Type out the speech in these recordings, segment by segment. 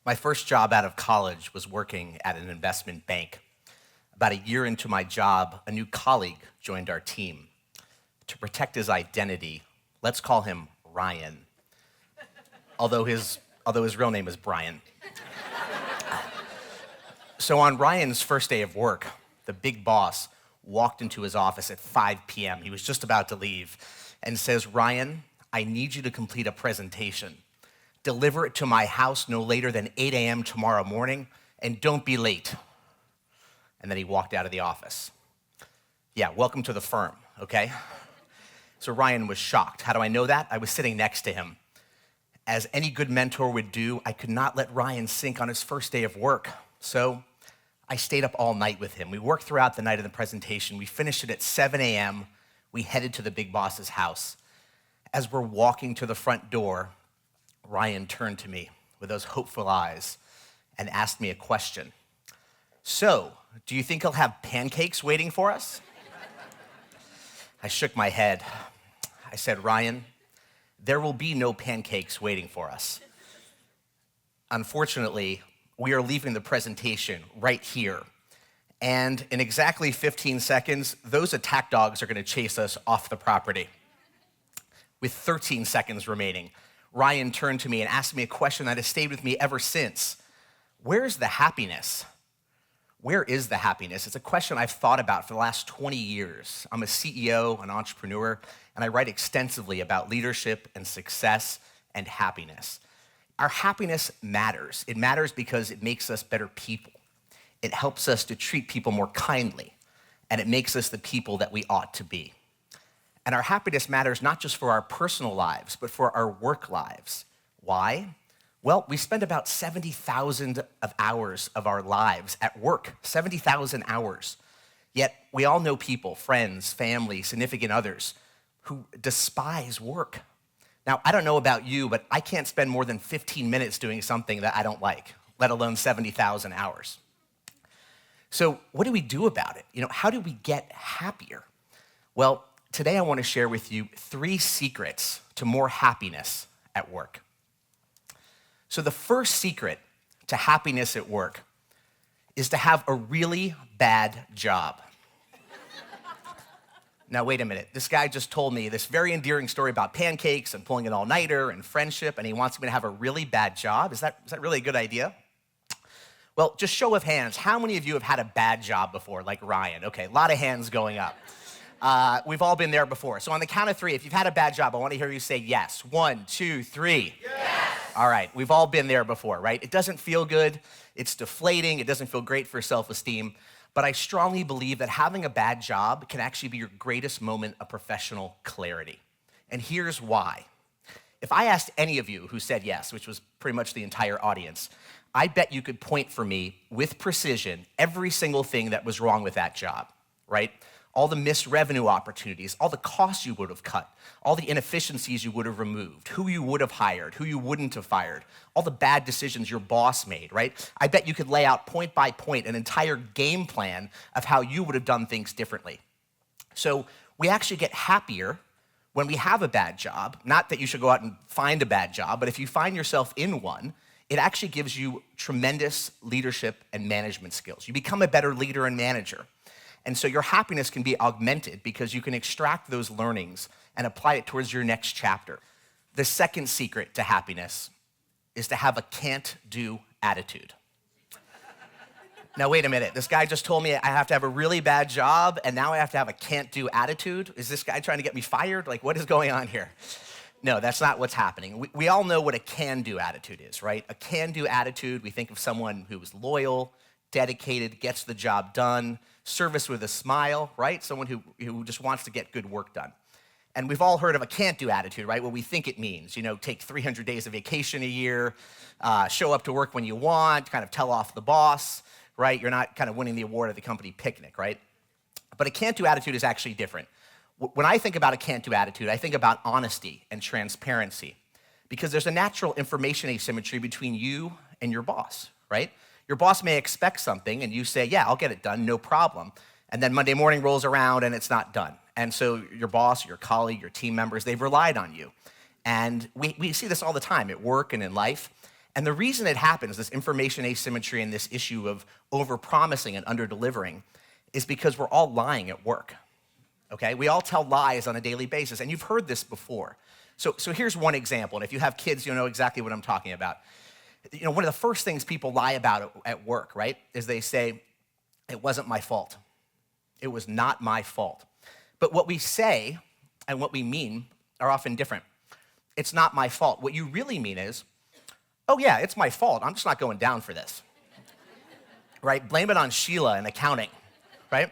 My first job out of college was working at an investment bank. About a year into my job, a new colleague joined our team. To protect his identity, let's call him Ryan, although his real name is Brian. So on Ryan's first day of work, the big boss walked into his office at 5 p.m. He was just about to leave and says, "Ryan, I need you to complete a presentation. Deliver it to my house no later than 8 a.m. tomorrow morning, and don't be late." And then he walked out of the office. Yeah, welcome to the firm, okay? So Ryan was shocked. How do I know that? I was sitting next to him. As any good mentor would do, I could not let Ryan sink on his first day of work. So I stayed up all night with him. We worked throughout the night of the presentation. We finished it at 7 a.m. We headed to the big boss's house. As we're walking to the front door, Ryan turned to me with those hopeful eyes and asked me a question. "So, do you think he'll have pancakes waiting for us?" I shook my head. I said, "Ryan, there will be no pancakes waiting for us. Unfortunately, we are leaving the presentation right here. And in exactly 15 seconds, those attack dogs are going to chase us off the property." With 13 seconds remaining, Ryan turned to me and asked me a question that has stayed with me ever since. Where's the happiness? Where is the happiness? It's a question I've thought about for the last 20 years. I'm a CEO, an entrepreneur, and I write extensively about leadership and success and happiness. Our happiness matters. It matters because it makes us better people. It helps us to treat people more kindly, and it makes us the people that we ought to be. And our happiness matters not just for our personal lives, but for our work lives. Why? Well, we spend about 70,000 hours of our lives at work, 70,000 hours. Yet we all know people, friends, family, significant others, who despise work. Now, I don't know about you, but I can't spend more than 15 minutes doing something that I don't like, let alone 70,000 hours. So what do we do about it? How do we get happier? Well, today I want to share with you 3 secrets to more happiness at work. So the first secret to happiness at work is to have a really bad job. Now, wait a minute. This guy just told me this very endearing story about pancakes and pulling an all-nighter and friendship, and he wants me to have a really bad job. Is that really a good idea? Well, just show of hands, how many of you have had a bad job before, like Ryan? Okay, a lot of hands going up. We've all been there before. So on the count of 3, if you've had a bad job, I want to hear you say yes. 1, 2, 3. Yes! All right, we've all been there before, right? It doesn't feel good. It's deflating. It doesn't feel great for self-esteem. But I strongly believe that having a bad job can actually be your greatest moment of professional clarity. And here's why. If I asked any of you who said yes, which was pretty much the entire audience, I bet you could point for me with precision every single thing that was wrong with that job, right? All the missed revenue opportunities, all the costs you would have cut, all the inefficiencies you would have removed, who you would have hired, who you wouldn't have fired, all the bad decisions your boss made, right? I bet you could lay out point by point an entire game plan of how you would have done things differently. So we actually get happier when we have a bad job. Not that you should go out and find a bad job, but if you find yourself in one, it actually gives you tremendous leadership and management skills. You become a better leader and manager. And so your happiness can be augmented because you can extract those learnings and apply it towards your next chapter. The second secret to happiness is to have a can't-do attitude. Now, wait a minute. This guy just told me I have to have a really bad job, and now I have to have a can't-do attitude? Is this guy trying to get me fired? Like, what is going on here? No, that's not what's happening. We all know what a can-do attitude is, right? A can-do attitude, we think of someone who is loyal, dedicated, gets the job done, service with a smile, right? Someone who just wants to get good work done. And we've all heard of a can't-do attitude, right? What we think it means, take 300 days of vacation a year, show up to work when you want, kind of tell off the boss, right? You're not kind of winning the award at the company picnic, right? But a can't-do attitude is actually different. When I think about a can't-do attitude, I think about honesty and transparency because there's a natural information asymmetry between you and your boss, right? Your boss may expect something and you say, yeah, I'll get it done, no problem. And then Monday morning rolls around and it's not done. And so your boss, your colleague, your team members, they've relied on you. And we see this all the time at work and in life. And the reason it happens, this information asymmetry and this issue of overpromising and underdelivering, is because we're all lying at work, okay? We all tell lies on a daily basis, and you've heard this before. So here's one example, and if you have kids, you'll know exactly what I'm talking about. You know, one of the first things people lie about at work, right, is they say, it wasn't my fault. It was not my fault. But what we say and what we mean are often different. It's not my fault. What you really mean is, oh yeah, it's my fault. I'm just not going down for this, right? Blame it on Sheila in accounting, right?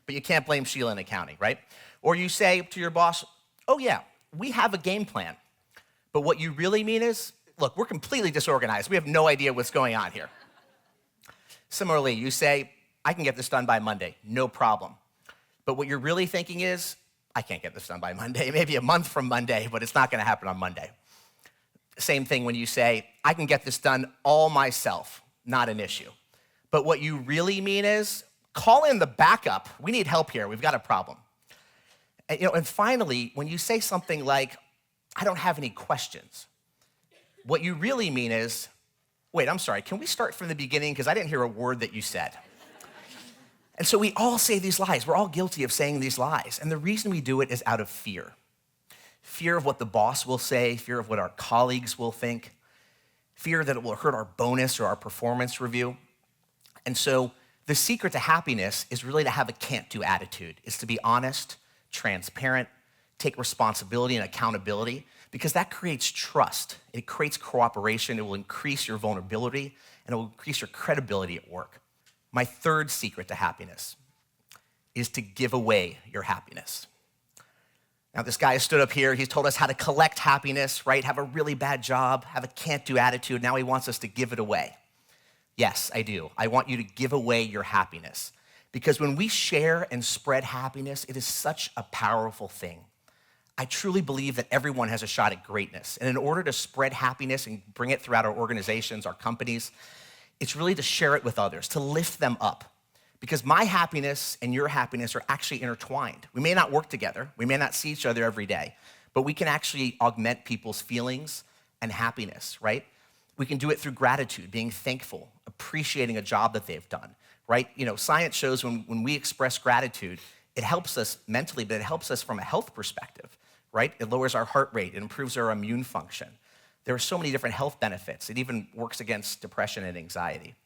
But you can't blame Sheila in accounting, right? Or you say to your boss, oh yeah, we have a game plan. But what you really mean is, look, we're completely disorganized. We have no idea what's going on here. Similarly, you say, I can get this done by Monday, no problem. But what you're really thinking is, I can't get this done by Monday, maybe a month from Monday, but it's not gonna happen on Monday. Same thing when you say, I can get this done all myself, not an issue. But what you really mean is, call in the backup. We need help here, we've got a problem. And finally, when you say something like, I don't have any questions, what you really mean is, wait, I'm sorry, can we start from the beginning? Because I didn't hear a word that you said. And so we all say these lies. We're all guilty of saying these lies. And the reason we do it is out of fear. Fear of what the boss will say, fear of what our colleagues will think, fear that it will hurt our bonus or our performance review. And so the secret to happiness is really to have a can't-do attitude. It's to be honest, transparent, take responsibility and accountability, because that creates trust. It creates cooperation. It will increase your vulnerability, and it will increase your credibility at work. My third secret to happiness is to give away your happiness. Now, this guy stood up here. He's told us how to collect happiness, right? Have a really bad job, have a can't-do attitude. Now he wants us to give it away. Yes, I do. I want you to give away your happiness, because when we share and spread happiness, it is such a powerful thing. I truly believe that everyone has a shot at greatness. And in order to spread happiness and bring it throughout our organizations, our companies, it's really to share it with others, to lift them up. Because my happiness and your happiness are actually intertwined. We may not work together, we may not see each other every day, but we can actually augment people's feelings and happiness, right? We can do it through gratitude, being thankful, appreciating a job that they've done, right? You know, science shows when we express gratitude, it helps us mentally, but it helps us from a health perspective, right? It lowers our heart rate, it improves our immune function. There are so many different health benefits. It even works against depression and anxiety.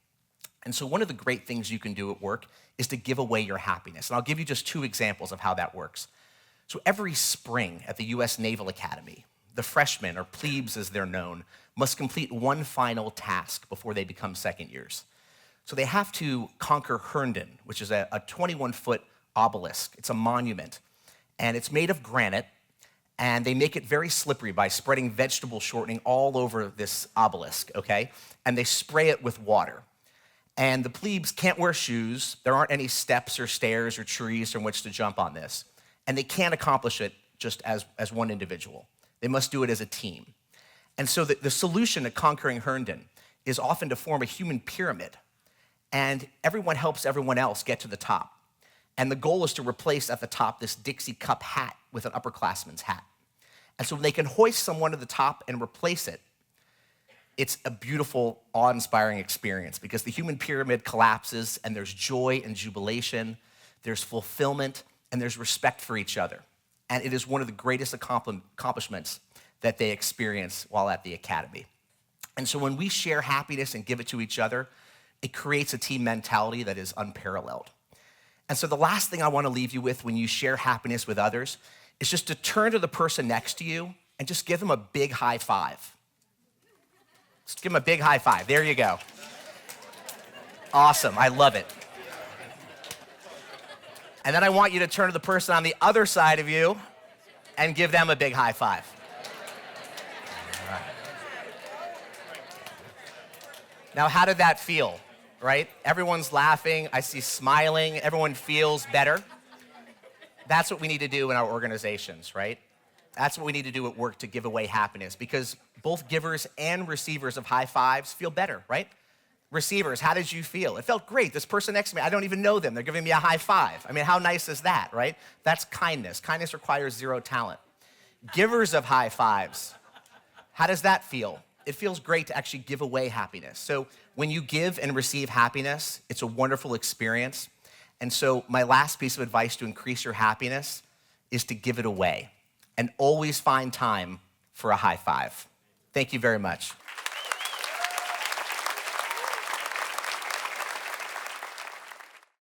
And so one of the great things you can do at work is to give away your happiness. And I'll give you just 2 examples of how that works. So every spring at the US Naval Academy, the freshmen, or plebes as they're known, must complete one final task before they become second years. So they have to conquer Herndon, which is a 21-foot obelisk. It's a monument, and it's made of granite, and they make it very slippery by spreading vegetable shortening all over this obelisk, okay? And they spray it with water. And the plebes can't wear shoes. There aren't any steps or stairs or trees from which to jump on this. And they can't accomplish it just as one individual. They must do it as a team. And so the solution to conquering Herndon is often to form a human pyramid. And everyone helps everyone else get to the top. And the goal is to replace at the top this Dixie cup hat with an upperclassman's hat. And so when they can hoist someone to the top and replace it, it's a beautiful, awe-inspiring experience, because the human pyramid collapses and there's joy and jubilation, there's fulfillment, and there's respect for each other. And it is one of the greatest accomplishments that they experience while at the academy. And so when we share happiness and give it to each other, it creates a team mentality that is unparalleled. And so the last thing I want to leave you with when you share happiness with others is just to turn to the person next to you and just give them a big high five. Just give them a big high five. There you go. Awesome. I love it. And then I want you to turn to the person on the other side of you and give them a big high five. All right. Now, how did that feel, right? Everyone's laughing. I see smiling. Everyone feels better. That's what we need to do in our organizations, right? That's what we need to do at work to give away happiness, because both givers and receivers of high fives feel better, right? Receivers, how did you feel? It felt great. This person next to me, I don't even know them. They're giving me a high five. I mean, how nice is that, right? That's kindness. Kindness requires zero talent. Givers of high fives, how does that feel? it feels great to actually give away happiness. So when you give and receive happiness, it's a wonderful experience. And so my last piece of advice to increase your happiness is to give it away and always find time for a high five. Thank you very much.